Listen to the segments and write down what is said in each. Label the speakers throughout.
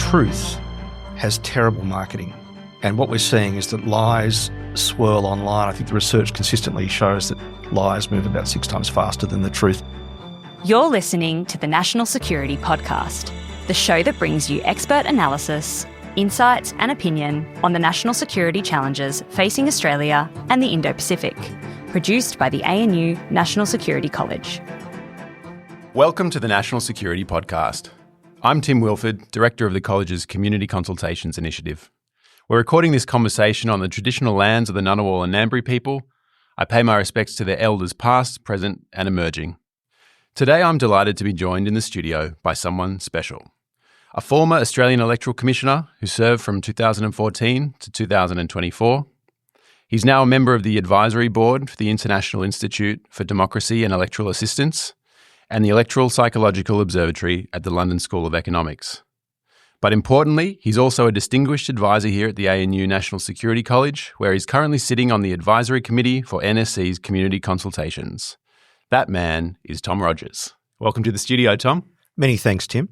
Speaker 1: truth has terrible marketing. And what we're seeing is that lies swirl online. I think the research consistently shows that lies move about 6 times faster than the truth.
Speaker 2: You're listening to the National Security Podcast, the show that brings you expert analysis, insights and opinion on the national security challenges facing Australia and the Indo-Pacific, produced by the ANU National Security College.
Speaker 3: Welcome to the National Security Podcast. I'm Tim Wilford, Director of the College's Community Consultations Initiative. We're recording this conversation on the traditional lands of the Ngunnawal and Ngambri people. I pay my respects to their elders past, present and emerging. Today I'm delighted to be joined in the studio by someone special. A former Australian Electoral Commissioner who served from 2014 to 2024. He's now a member of the Advisory Board for the International Institute for Democracy and Electoral Assistance and the Electoral Psychological Observatory at the London School of Economics. But importantly, he's also a distinguished advisor here at the ANU National Security College, where he's currently sitting on the Advisory Committee for NSC's Community Consultations. That man is Tom Rogers. Welcome to the studio, Tom.
Speaker 1: Many thanks, Tim.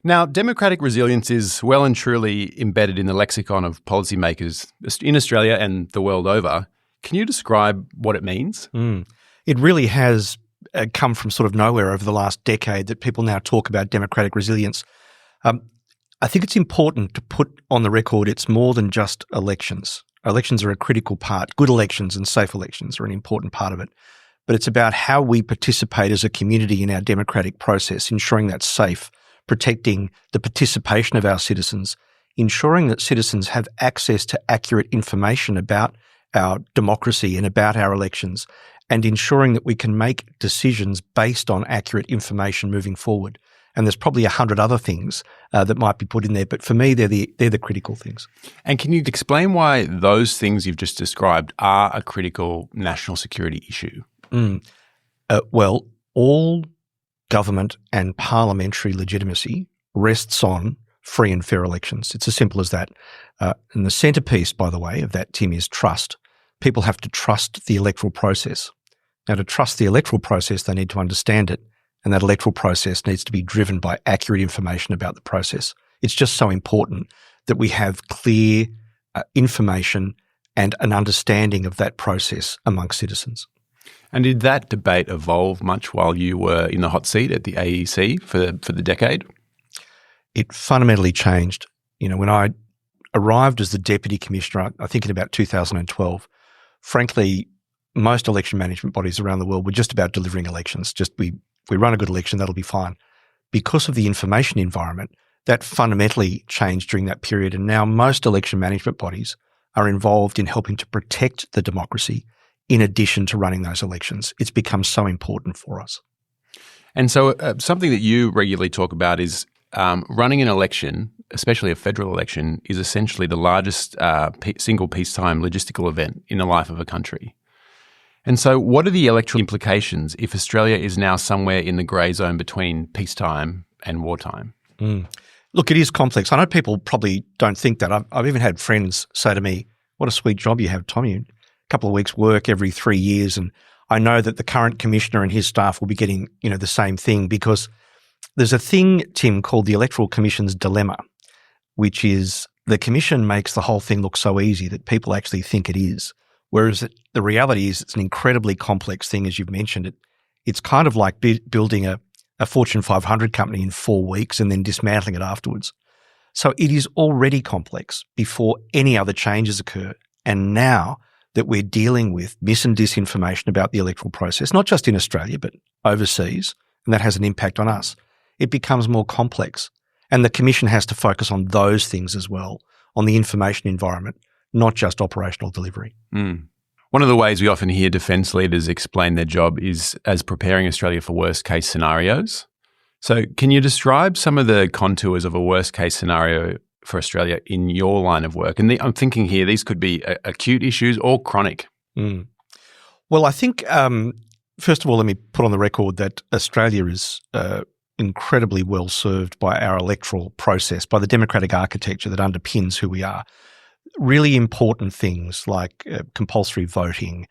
Speaker 3: Now, democratic resilience is well and truly embedded in the lexicon of policymakers in Australia and the world over. Can you describe what it means?
Speaker 1: It really has come from sort of nowhere over the last decade that people now talk about democratic resilience. I think it's important to put on the record it's more than just elections. Elections are a critical part. Good elections and safe elections are an important part of it. But it's about how we participate as a community in our democratic process, ensuring that's safe, protecting the participation of our citizens, ensuring that citizens have access to accurate information about our democracy and about our elections, and ensuring that we can make decisions based on accurate information moving forward. And there's probably 100 other things that might be put in there, but for me, they're the critical things.
Speaker 3: And can you explain why those things you've just described are a critical national security issue?
Speaker 1: Well, all government and parliamentary legitimacy rests on free and fair elections. It's as simple as that. And the centrepiece, by the way, of that, Tim, is trust. People have to trust the electoral process. Now, to trust the electoral process, they need to understand it, and that electoral process needs to be driven by accurate information about the process. It's just so important that we have clear information and an understanding of that process amongst citizens.
Speaker 3: And did that debate evolve much while you were in the hot seat at the AEC for the decade?
Speaker 1: It fundamentally changed. You know, when I arrived as the Deputy Commissioner, I think in about 2012, frankly, most election management bodies around the world were just about delivering elections. Just we run a good election, that'll be fine. Because of the information environment, that fundamentally changed during that period. And now most election management bodies are involved in helping to protect the democracy in addition to running those elections. It's become so important for us.
Speaker 3: And so something that you regularly talk about is running an election, especially a federal election, is essentially the largest single peacetime logistical event in the life of a country. And so what are the electoral implications if Australia is now somewhere in the grey zone between peacetime and wartime?
Speaker 1: Look, it is complex. I know people probably don't think that. I've even had friends say to me, what a sweet job you have, Tom. You a couple of weeks work every 3 years. And I know that the current commissioner and his staff will be getting, the same thing, because there's a thing, Tim, called the Electoral Commission's dilemma, which is the commission makes the whole thing look so easy that people actually think it is. Whereas the reality is it's an incredibly complex thing, as you've mentioned. It's kind of like building a Fortune 500 company in 4 weeks and then dismantling it afterwards. So it is already complex before any other changes occur. And now that we're dealing with mis and disinformation about the electoral process, not just in Australia, but overseas, and that has an impact on us, it becomes more complex. And the Commission has to focus on those things as well, on the information environment, not just operational delivery.
Speaker 3: One of the ways we often hear defence leaders explain their job is as preparing Australia for worst-case scenarios. So can you describe some of the contours of a worst-case scenario for Australia in your line of work? And I'm thinking here, these could be acute issues or chronic.
Speaker 1: Well, I think, first of all, let me put on the record that Australia is incredibly well served by our electoral process, by the democratic architecture that underpins who we are. Really important things like compulsory voting,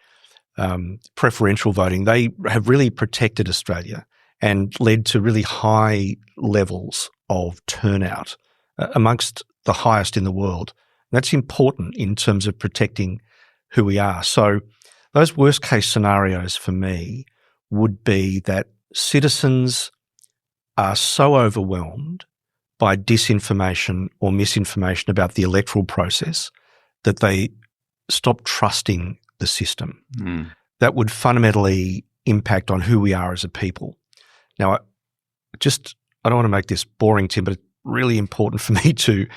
Speaker 1: preferential voting, they have really protected Australia and led to really high levels of turnout amongst the highest in the world. That's important in terms of protecting who we are. So those worst case scenarios for me would be that citizens are so overwhelmed by disinformation or misinformation about the electoral process that they stop trusting the system. That would fundamentally impact on who we are as a people. Now, I don't want to make this boring, Tim, but it's really important for me to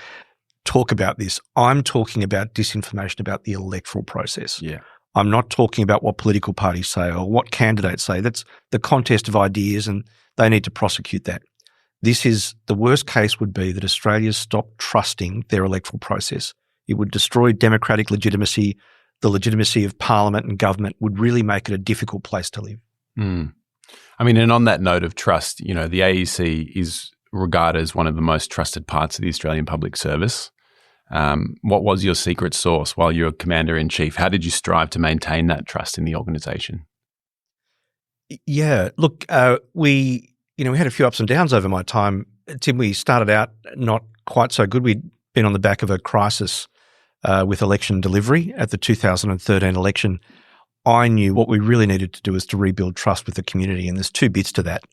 Speaker 1: talk about this. I'm talking about disinformation about the electoral process.
Speaker 3: Yeah.
Speaker 1: I'm not talking about what political parties say or what candidates say. That's the contest of ideas, and they need to prosecute that. This is the worst case would be that Australia stopped trusting their electoral process. It would destroy democratic legitimacy. The legitimacy of parliament and government would really make it a difficult place to live.
Speaker 3: I mean, and on that note of trust, the AEC is regarded as one of the most trusted parts of the Australian public service. What was your secret sauce while you were Commander-in-Chief? How did you strive to maintain that trust in the organisation?
Speaker 1: Yeah, look, we had a few ups and downs over my time. Tim, we started out not quite so good. We'd been on the back of a crisis with election delivery at the 2013 election. I knew what we really needed to do was to rebuild trust with the community, and there's two bits to that.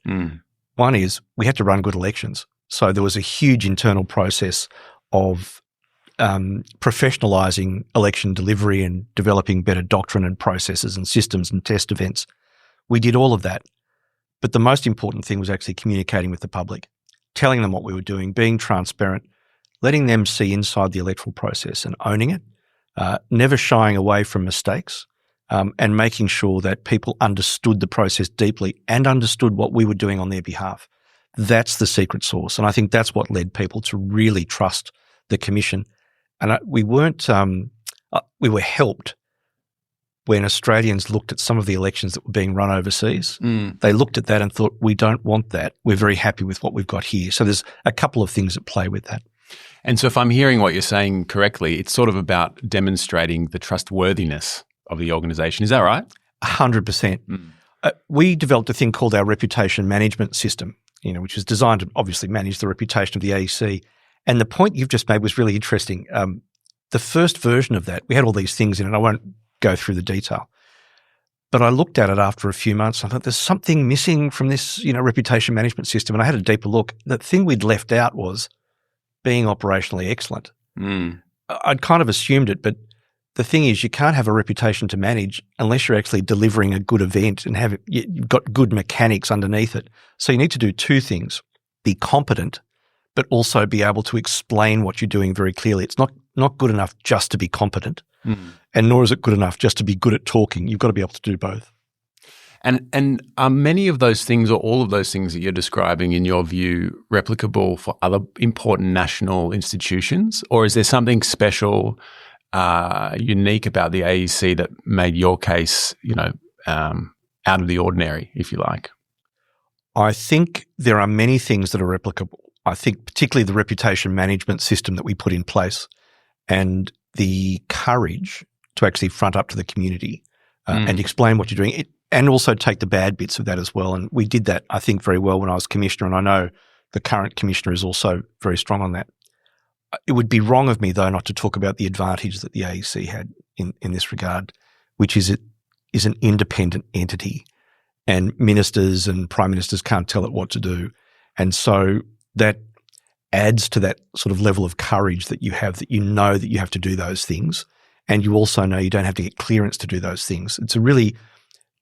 Speaker 1: One is we had to run good elections. So there was a huge internal process of professionalising election delivery and developing better doctrine and processes and systems and test events. We did all of that. But the most important thing was actually communicating with the public, telling them what we were doing, being transparent, letting them see inside the electoral process and owning it, never shying away from mistakes, and making sure that people understood the process deeply and understood what we were doing on their behalf. That's the secret sauce. And I think that's what led people to really trust the Commission. And we were helped when Australians looked at some of the elections that were being run overseas. They looked at that and thought, we don't want that. We're very happy with what we've got here. So there's a couple of things at play with that.
Speaker 3: And so if I'm hearing what you're saying correctly, it's sort of about demonstrating the trustworthiness of the organisation. Is that right?
Speaker 1: 100%. We developed a thing called our reputation management system, which is designed to obviously manage the reputation of the AEC. And the point you've just made was really interesting. The first version of that, we had all these things in it. I won't go through the detail. But I looked at it after a few months. I thought there's something missing from this, reputation management system. And I had a deeper look. The thing we'd left out was being operationally excellent. I'd kind of assumed it, but the thing is you can't have a reputation to manage unless you're actually delivering a good event and you've got good mechanics underneath it. So you need to do two things: be competent, but also be able to explain what you're doing very clearly. It's not good enough just to be competent, and nor is it good enough just to be good at talking. You've got to be able to do both.
Speaker 3: And are many of those things or all of those things that you're describing, in your view, replicable for other important national institutions? Or is there something special, unique about the AEC that made your case, out of the ordinary, if you like?
Speaker 1: I think there are many things that are replicable. I think particularly the reputation management system that we put in place and the courage to actually front up to the community and explain what you're doing, and also take the bad bits of that as well. And we did that, I think, very well when I was Commissioner, and I know the current Commissioner is also very strong on that. It would be wrong of me, though, not to talk about the advantage that the AEC had in this regard, which is it is an independent entity, and ministers and prime ministers can't tell it what to do. And so that adds to that sort of level of courage that you have, that you know that you have to do those things, and you also know you don't have to get clearance to do those things. It's a really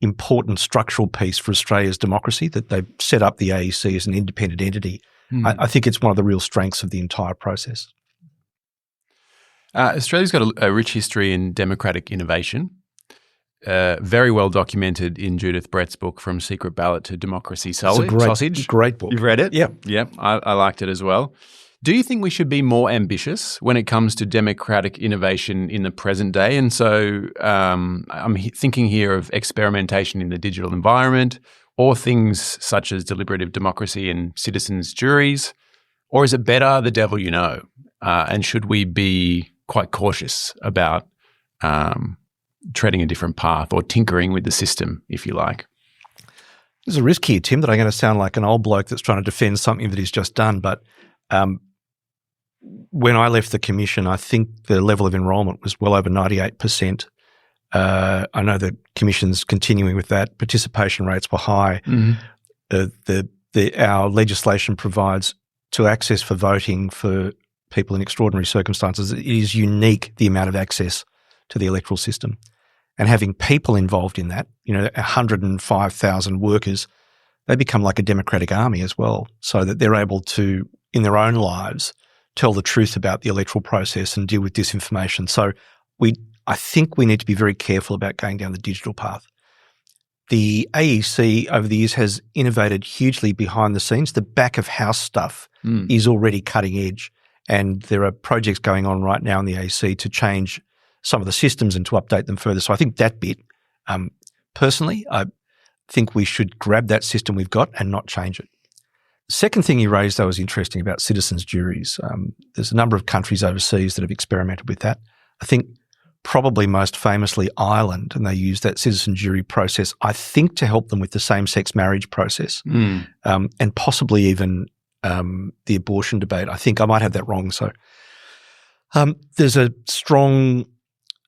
Speaker 1: important structural piece for Australia's democracy that they've set up the AEC as an independent entity. I think it's one of the real strengths of the entire process.
Speaker 3: Australia's got a rich history in democratic innovation, very well documented in Judith Brett's book, From Secret Ballot to Democracy Sausage.
Speaker 1: Great book.
Speaker 3: You've read it?
Speaker 1: Yeah.
Speaker 3: Yeah, I liked it as well. Do you think we should be more ambitious when it comes to democratic innovation in the present day? And so I'm thinking here of experimentation in the digital environment, or things such as deliberative democracy and citizens' juries, or is it better the devil you know? And should we be quite cautious about treading a different path or tinkering with the system, if you like?
Speaker 1: There's a risk here, Tim, that I'm going to sound like an old bloke that's trying to defend something that he's just done, but when I left the commission, I think the level of enrolment was well over 98%. I know the commission's continuing with that. Participation rates were high. Our legislation provides to access for voting for people in extraordinary circumstances. It is unique, the amount of access to the electoral system. And having people involved in that, 105,000 workers, they become like a democratic army as well, so that they're able to, in their own lives, tell the truth about the electoral process and deal with disinformation. So I think we need to be very careful about going down the digital path. The AEC over the years has innovated hugely behind the scenes. The back of house stuff is already cutting edge, and there are projects going on right now in the AEC to change some of the systems and to update them further. So I think that bit, personally, I think we should grab that system we've got and not change it. Second thing you raised, though, is interesting about citizens' juries. There's a number of countries overseas that have experimented with that. I think probably most famously Ireland, and they use that citizen jury process, I think, to help them with the same-sex marriage process and possibly even the abortion debate. I think I might have that wrong. So there's a strong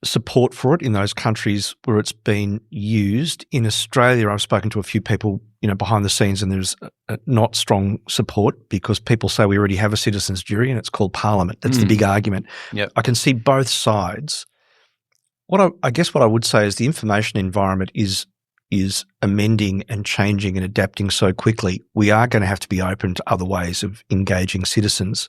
Speaker 1: support for it in those countries where it's been used. In Australia, I've spoken to a few people, behind the scenes, and there's not strong support because people say we already have a citizens' jury and it's called Parliament. That's the big argument.
Speaker 3: Yep.
Speaker 1: I can see both sides. I guess what I would say is the information environment is amending and changing and adapting so quickly. We are going to have to be open to other ways of engaging citizens.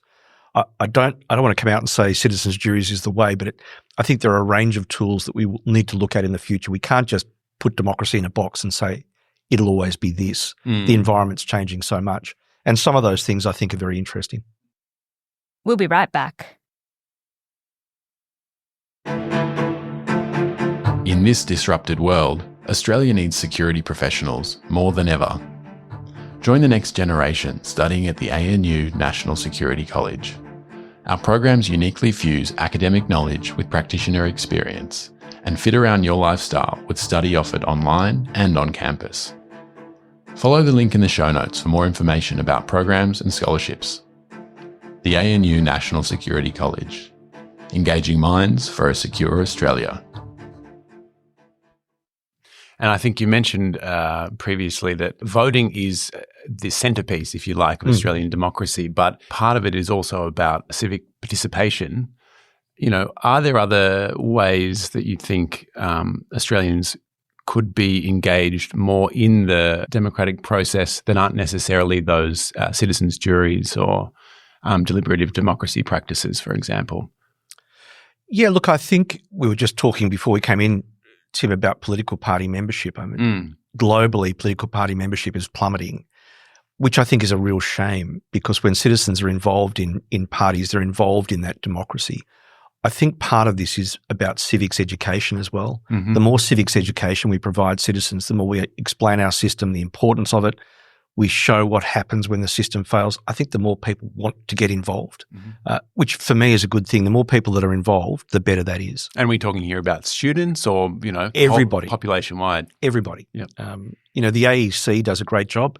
Speaker 1: I don't want to come out and say citizens' juries is the way, but I think there are a range of tools that we will need to look at in the future. We can't just put democracy in a box and say it'll always be this. The environment's changing so much. And some of those things I think are very interesting.
Speaker 2: We'll be right back.
Speaker 3: In this disrupted world, Australia needs security professionals more than ever. Join the next generation studying at the ANU National Security College. Our programs uniquely fuse academic knowledge with practitioner experience and fit around your lifestyle with study offered online and on campus. Follow the link in the show notes for more information about programs and scholarships. The ANU National Security College. Engaging minds for a secure Australia. And I think you mentioned previously that voting is the centrepiece, if you like, of Australian democracy, but part of it is also about civic participation. Are there other ways that you think Australians could be engaged more in the democratic process that aren't necessarily those citizens' juries or deliberative democracy practices, for example?
Speaker 1: Yeah, look, I think we were just talking before we came in, Tim, about political party membership. I mean, globally, political party membership is plummeting, which I think is a real shame because when citizens are involved in parties, they're involved in that democracy. I think part of this is about civics education as well. The more civics education we provide citizens, the more we explain our system, the importance of it, we show what happens when the system fails, I think the more people want to get involved, which for me is a good thing. The more people that are involved, the better that is.
Speaker 3: And we're talking here about students or,
Speaker 1: everybody,
Speaker 3: population-wide?
Speaker 1: Everybody.
Speaker 3: Yep.
Speaker 1: The AEC does a great job.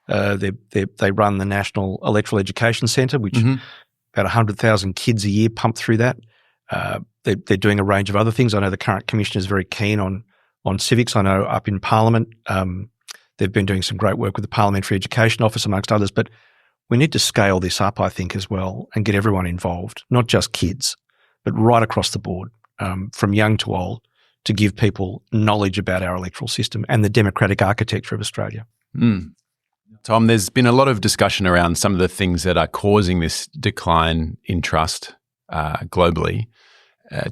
Speaker 1: They run the National Electoral Education Centre, which about 100,000 kids a year pump through that. They're doing a range of other things. I know the current commissioner is very keen on civics. I know up in Parliament, they've been doing some great work with the Parliamentary Education Office, amongst others. But we need to scale this up, I think, as well, and get everyone involved, not just kids, but right across the board, from young to old, to give people knowledge about our electoral system and the democratic architecture of Australia.
Speaker 3: Tom, there's been a lot of discussion around some of the things that are causing this decline in trust globally.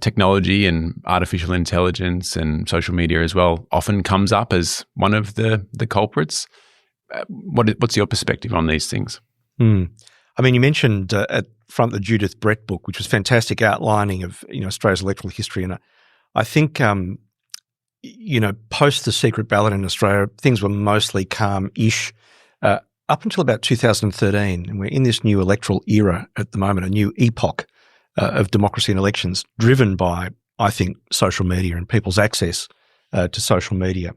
Speaker 3: Technology and artificial intelligence and social media as well often comes up as one of the culprits. What's your perspective on these things?
Speaker 1: I mean, you mentioned at front the Judith Brett book, which was fantastic outlining of Australia's electoral history, and I think post the secret ballot in Australia, things were mostly calm-ish up until about 2013, and we're in this new electoral era at the moment, a new epoch of democracy and elections, driven by, I think, social media and people's access to social media.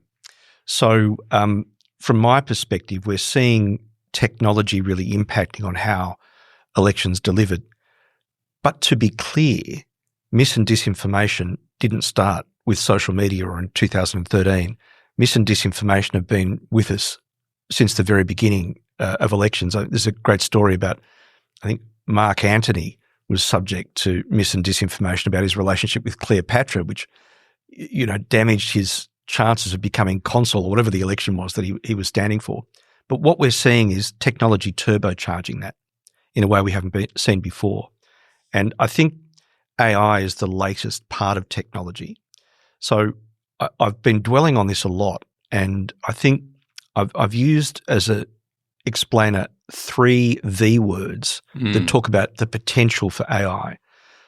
Speaker 1: So from my perspective, we're seeing technology really impacting on how elections delivered. But to be clear, mis and disinformation didn't start with social media or in 2013. Mis and disinformation have been with us since the very beginning of elections. There's a great story about, I think, Mark Antony was subject to mis and disinformation about his relationship with Cleopatra, which, damaged his chances of becoming consul or whatever the election was that he was standing for. But what we're seeing is technology turbocharging that in a way we haven't seen before. And I think AI is the latest part of technology. So I've been dwelling on this a lot, and I think I've used as a explainer 3 V words that talk about the potential for AI.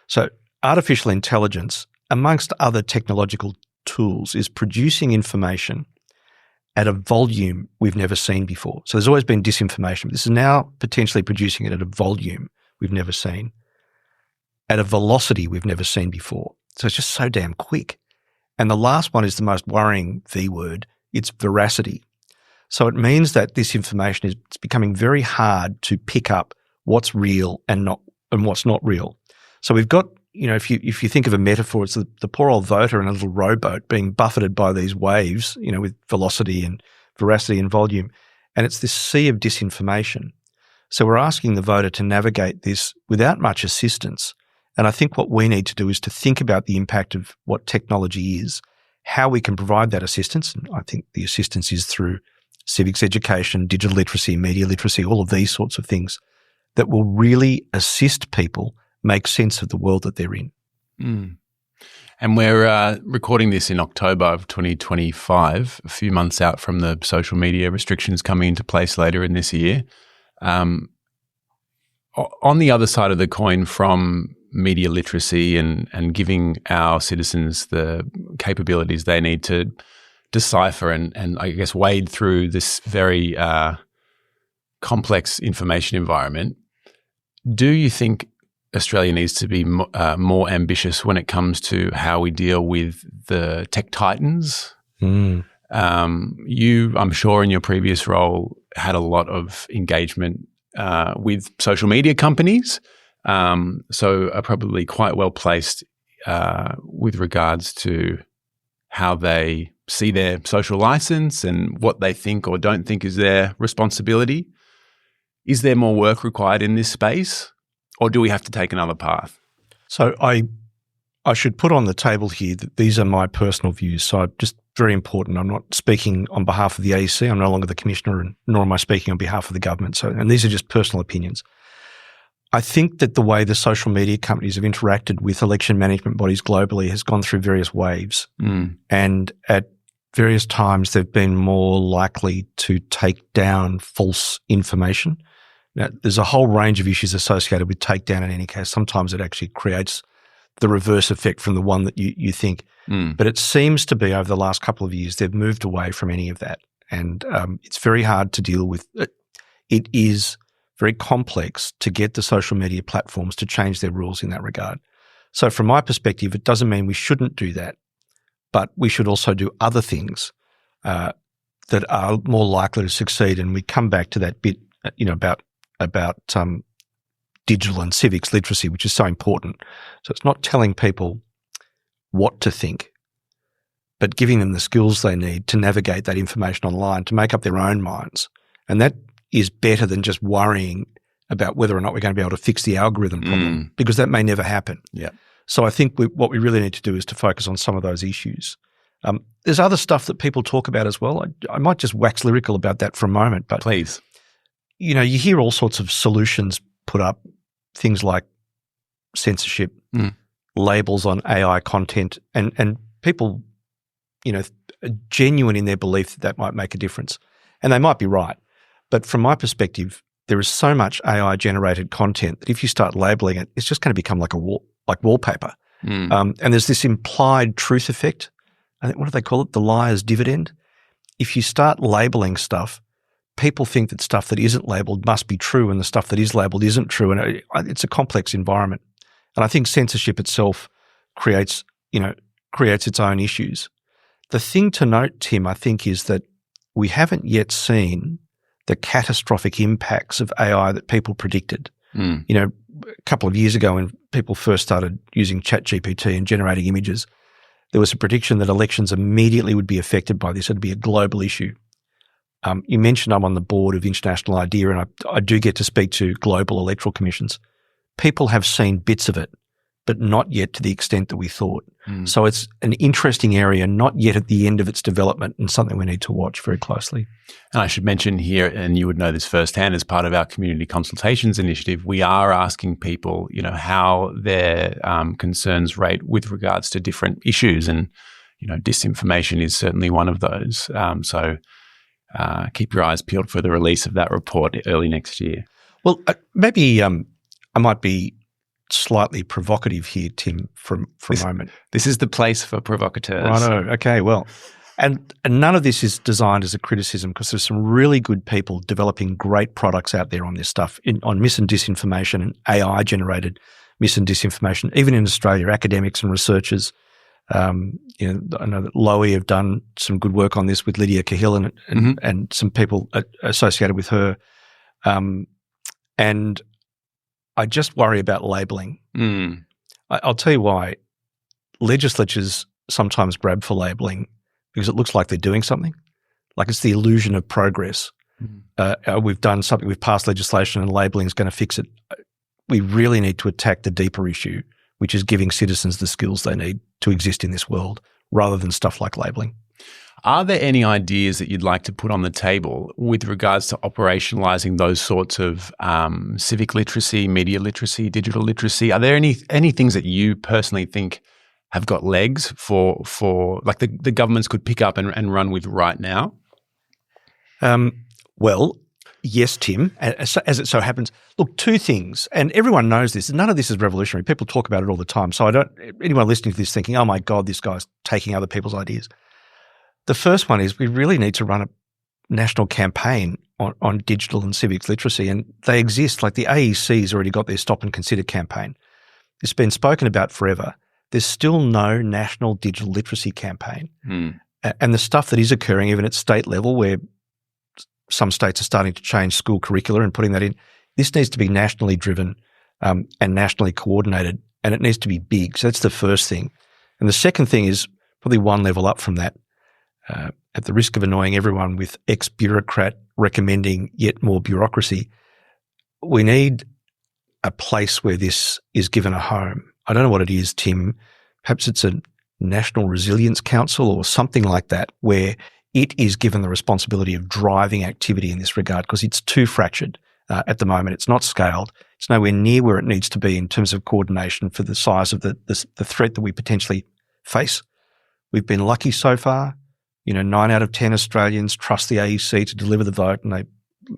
Speaker 1: So artificial intelligence, amongst other technological tools, is producing information at a volume we've never seen before. So there's always been disinformation, but this is now potentially producing it at a volume we've never seen, at a velocity we've never seen before. So it's just so damn quick. And the last one is the most worrying V word. It's veracity. So it means that this information is becoming very hard to pick up what's real and what's not real. So we've got, if you think of a metaphor, it's the poor old voter in a little rowboat being buffeted by these waves, with velocity and veracity and volume. And it's this sea of disinformation. So we're asking the voter to navigate this without much assistance. And I think what we need to do is to think about the impact of what technology is, how we can provide that assistance. And I think the assistance is through civics education, digital literacy, media literacy, all of these sorts of things that will really assist people make sense of the world that they're in.
Speaker 3: And we're recording this in October of 2025, a few months out from the social media restrictions coming into place later in this year. On the other side of the coin from media literacy and giving our citizens the capabilities they need to decipher and I guess wade through this very complex information environment, do you think Australia needs to be more ambitious when it comes to how we deal with the tech titans? You, I'm sure in your previous role, had a lot of engagement with social media companies, so are probably quite well placed with regards to how they see their social license and what they think or don't think is their responsibility. Is there more work required in this space, or do we have to take another path?
Speaker 1: So I should put on the table here that these are my personal views. So just very important. I'm not speaking on behalf of the AEC. I'm no longer the commissioner, and nor am I speaking on behalf of the government. And these are just personal opinions. I think that the way the social media companies have interacted with election management bodies globally has gone through various waves. And at various times, they've been more likely to take down false information. Now, there's a whole range of issues associated with takedown in any case. Sometimes it actually creates the reverse effect from the one that you think. But it seems to be over the last couple of years, they've moved away from any of that. And it's very hard to deal with. It is very complex to get the social media platforms to change their rules in that regard. So from my perspective, it doesn't mean we shouldn't do that, but we should also do other things that are more likely to succeed. And we come back to that bit, about digital and civics literacy, which is so important. So it's not telling people what to think, but giving them the skills they need to navigate that information online, to make up their own minds. And that is better than just worrying about whether or not we're going to be able to fix the algorithm problem, because that may never happen.
Speaker 3: Yeah.
Speaker 1: So I think what we really need to do is to focus on some of those issues. There's other stuff that people talk about as well. I might just wax lyrical about that for a moment. But
Speaker 3: please.
Speaker 1: You hear all sorts of solutions put up, things like censorship, labels on AI content, and people, are genuine in their belief that might make a difference. And they might be right. But from my perspective, there is so much AI-generated content that if you start labeling it, it's just going to become like wallpaper. And there's this implied truth effect. I think, what do they call it? The liar's dividend. If you start labeling stuff, people think that stuff that isn't labelled must be true, and the stuff that is labelled isn't true. And it's a complex environment. And I think censorship itself creates its own issues. The thing to note, Tim, I think, is that we haven't yet seen the catastrophic impacts of AI that people predicted. a couple of years ago when people first started using ChatGPT and generating images, there was a prediction that elections immediately would be affected by this. It'd be a global issue. You mentioned I'm on the board of International IDEA, and I do get to speak to global electoral commissions. People have seen bits of it, but not yet to the extent that we thought. So it's an interesting area, not yet at the end of its development, and something we need to watch very closely.
Speaker 3: And I should mention here, and you would know this firsthand as part of our community consultations initiative, we are asking people, how their concerns rate with regards to different issues. And, disinformation is certainly one of those. So keep your eyes peeled for the release of that report early next year.
Speaker 1: Well, maybe I might be slightly provocative here, Tim, for a moment.
Speaker 3: This is the place for provocateurs.
Speaker 1: Righto. Okay, well, and none of this is designed as a criticism, because there's some really good people developing great products out there on this stuff, on mis and disinformation and AI-generated mis and disinformation. Even in Australia, academics and researchers, I know that Lowy have done some good work on this with Lydia Cahill and some people associated with her. And I just worry about labelling. I'll tell you why. Legislatures sometimes grab for labelling because it looks like they're doing something, like it's the illusion of progress. We've done something, we've passed legislation and labelling is going to fix it. We really need to attack the deeper issue, which is giving citizens the skills they need to exist in this world, rather than stuff like labelling.
Speaker 3: Are there any ideas that you'd like to put on the table with regards to operationalising those sorts of civic literacy, media literacy, digital literacy? Are there any things that you personally think have got legs for like the governments could pick up and run with right now?
Speaker 1: Well, yes, Tim, as it so happens. Look, two things, and everyone knows this. None of this is revolutionary. People talk about it all the time. So anyone listening to this thinking, oh my God, this guy's taking other people's ideas. The first one is we really need to run a national campaign on digital and civics literacy, and they exist. Like the AEC's already got their Stop and Consider campaign. It's been spoken about forever. There's still no national digital literacy campaign. And the stuff that is occurring even at state level, where some states are starting to change school curricula and putting that in, this needs to be nationally driven and nationally coordinated, and it needs to be big. So that's the first thing. And the second thing is probably one level up from that. At the risk of annoying everyone with ex-bureaucrat recommending yet more bureaucracy, we need a place where this is given a home. I don't know what it is, Tim. Perhaps it's a National Resilience Council or something like that, where it is given the responsibility of driving activity in this regard, because it's too fractured at the moment. It's not scaled. It's nowhere near where it needs to be in terms of coordination for the size of the threat that we potentially face. We've been lucky so far. 9 out of 10 Australians trust the AEC to deliver the vote, and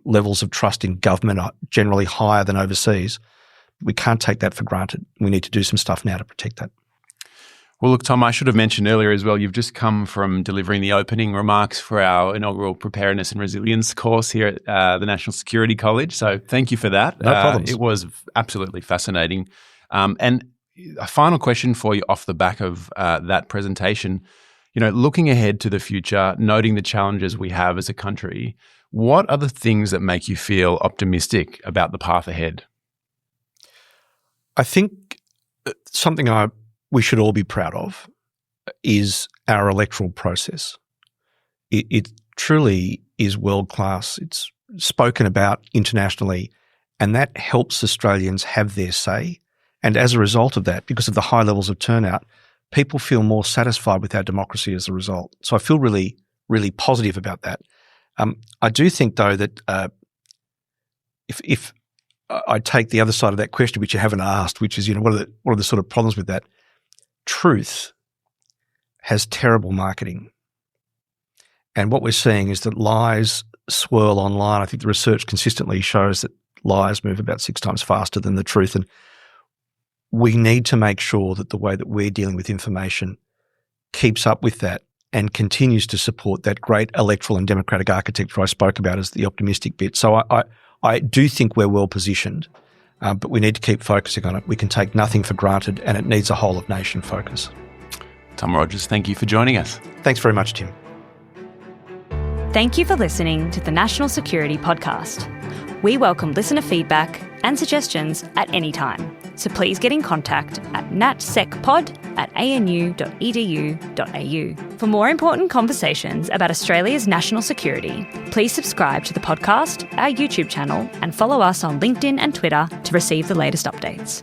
Speaker 1: levels of trust in government are generally higher than overseas. We can't take that for granted. We need to do some stuff now to protect that.
Speaker 3: Well, look, Tom, I should have mentioned earlier as well, you've just come from delivering the opening remarks for our inaugural Preparedness and Resilience course here at the National Security College. So thank you for that.
Speaker 1: No problems.
Speaker 3: It was absolutely fascinating. And a final question for you off the back of that presentation. Looking ahead to the future, noting the challenges we have as a country, what are the things that make you feel optimistic about the path ahead?
Speaker 1: I think something we should all be proud of is our electoral process. It truly is world-class. It's spoken about internationally, and that helps Australians have their say. And as a result of that, because of the high levels of turnout, people feel more satisfied with our democracy as a result. So I feel really, really positive about that. I do think, though, that if I take the other side of that question, which you haven't asked, which is, what are the sort of problems with that? Truth has terrible marketing. And what we're seeing is that lies swirl online. I think the research consistently shows that lies move about 6 times faster than the truth. And we need to make sure that the way that we're dealing with information keeps up with that and continues to support that great electoral and democratic architecture I spoke about as the optimistic bit. So I do think we're well positioned, but we need to keep focusing on it. We can take nothing for granted, and it needs a whole of nation focus.
Speaker 3: Tom Rogers, thank you for joining us.
Speaker 1: Thanks very much, Tim.
Speaker 2: Thank you for listening to the National Security Podcast. We welcome listener feedback, and suggestions at any time. So please get in contact at natsecpod@anu.edu.au. For more important conversations about Australia's national security, please subscribe to the podcast, our YouTube channel, and follow us on LinkedIn and Twitter to receive the latest updates.